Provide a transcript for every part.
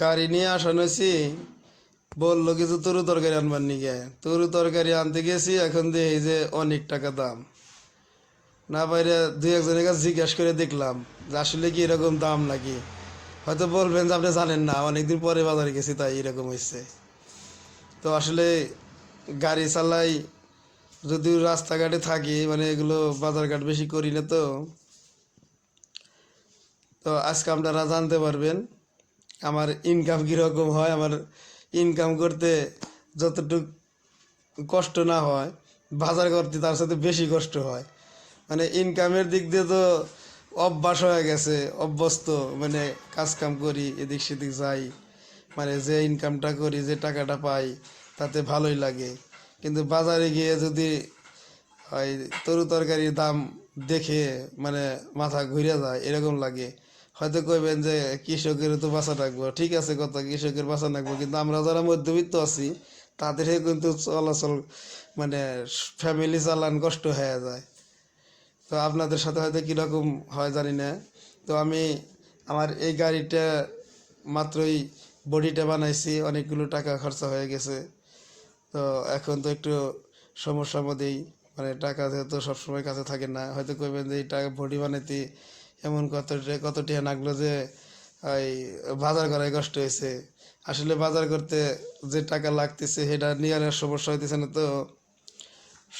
গাড়ি নিয়ে আসানো হয়েছি, বললো কিছু তরু তরকারি আনবার নিগে। তরু তরকারি আনতে গেছি, এখন দেখি যে অনেক টাকা দাম। না বাইরে দুই একজনের কাছে জিজ্ঞাসা করে দেখলাম যে আসলে কি এরকম দাম নাকি। হয়তো বলবেন যে আপনি জানেন না, অনেকদিন পরে বাজারে গেছি তাই এরকম হয়েছে। তো আসলে গাড়ি চালাই, যদিও রাস্তাঘাটে থাকি, মানে এগুলো বাজারঘাট বেশি করি না। তো তো আজকে আপনারা জানতে পারবেন আমার ইনকাম কীরকম হয়। আমার ইনকাম করতে যতটুক কষ্ট না হয়, বাজার করতে তার সাথে বেশি কষ্ট হয়। মানে ইনকামের দিক দিয়ে তো অভ্যাস হয়ে গেছে, অভ্যস্ত। মানে কাজ কাম করি, এদিক সেদিক যাই, মানে যে ইনকামটা করি, যে টাকাটা পাই, তাতে ভালোই লাগে। কিন্তু বাজারে গিয়ে যদি ওই তরু তরকারির দাম দেখে মানে মাথা ঘুরে যায় এরকম লাগে। হয়তো কইবেন যে কৃষকের তো বাঁচা রাখবো, ঠিক আছে কথা, কৃষকের বাঁচা রাখবো, কিন্তু আমরা যারা মধ্যবিত্ত আছি তাদের কিন্তু চলাচল মানে ফ্যামিলি চালান কষ্ট হয়ে যায়। তো আপনাদের সাথে হয়তো কীরকম হয় জানি না। তো আমি আমার এই গাড়িটা মাত্রই বডিটা বানাইছি, অনেকগুলো টাকা খরচা হয়ে গেছে। তো এখন তো একটু সমস্যার মধ্যেই, মানে টাকা যেহেতু সবসময় কাছে থাকে না। হয়তো কইবেন যে এই টাকা বডি বানাইতে এমন কত টিয়া লাগলো যে ওই বাজার করায় কষ্ট হয়েছে। আসলে বাজার করতে যে টাকা লাগতেছে সেটা নিয়ে আর সমস্যা হইতেছে না। তো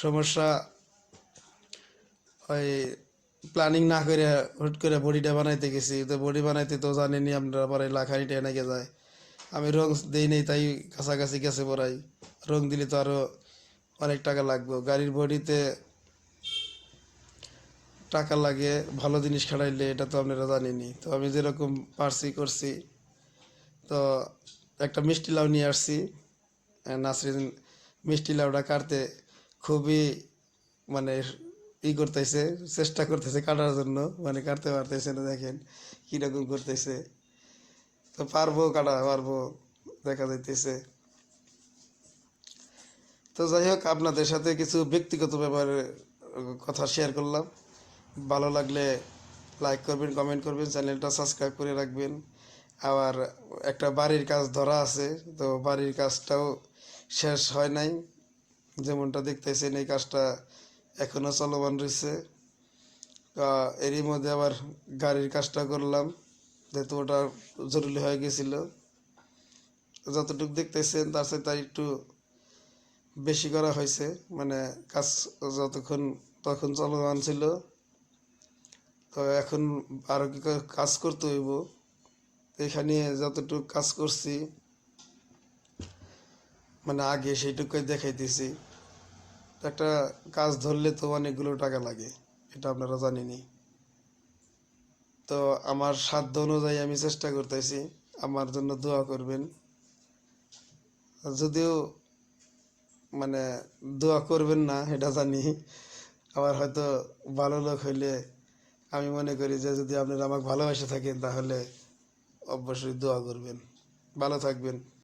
সমস্যা ওই প্ল্যানিং না করে হুট করে বডিটা বানাইতে গেছি। তো বডি বানাইতে তো জানেনি আপনারা, পরে লাখানি টেনে নাকি যায়। আমি রং দিই নেই তাই কাছাকাছি গেছে পড়াই। রং দিলে তো আরও অনেক টাকা লাগবে। গাড়ির বডিতে টাকা লাগে ভালো জিনিস খাটাইলে, এটা তো আপনারা জানেনি। তো আমি যেরকম পারছি করছি। তো একটা মিষ্টি লাউ নিয়ে আসছি। নাসরিন মিষ্টি লাউটা কাটতে খুবই মানে করতেছে, চেষ্টা করতেছে কাটার জন্য, মানে কাটতে পারতেছে না। দেখেন কীরকম করতেছে। তো পারবো, কাটা পারবো, দেখা যাইতেছে। তো যাই হোক, আপনাদের সাথে কিছু ব্যক্তিগত ব্যাপারে কথা শেয়ার করলাম। ভালো লাগলে লাইক করবেন, কমেন্ট করবেন, চ্যানেলটা সাবস্ক্রাইব করে রাখবেন। আবার একটা বাড়ির কাজ ধরা আছে, তো বাড়ির কাজটাও শেষ হয় নাই। যেমনটা দেখতেছেন এই কাজটা এখনও চলমান রয়েছে। এরই মধ্যে আবার গাড়ির কাজটা করলাম, যেহেতু ওটা জরুরি হয়ে গেছিলো। যতটুকু দেখতেছেন তার সাথে তাই একটু বেশি করা হয়েছে, মানে কাজ যতক্ষণ তখন চলমান ছিল। তো এখন আরও কি কাজ করতে হইব। এখানে যতটুকু কাজ করছি মানে আগে সেইটুকুই দেখাইতেছি। একটা কাজ ধরলে তো অনেকগুলো টাকা লাগে, এটা আপনারা জানেনই। তো আমার সাধ্য অনুযায়ী আমি চেষ্টা করতেছি, আমার জন্য দোয়া করবেন। যদিও মানে দোয়া করবেন না এটা জানি, আবার হয়তো ভালো লোক হইলে আমি মনে করি যে যদি আপনারা আমাকে ভালোবাসে থাকেন তাহলে অবশ্যই দোয়া করবেন। ভালো থাকবেন।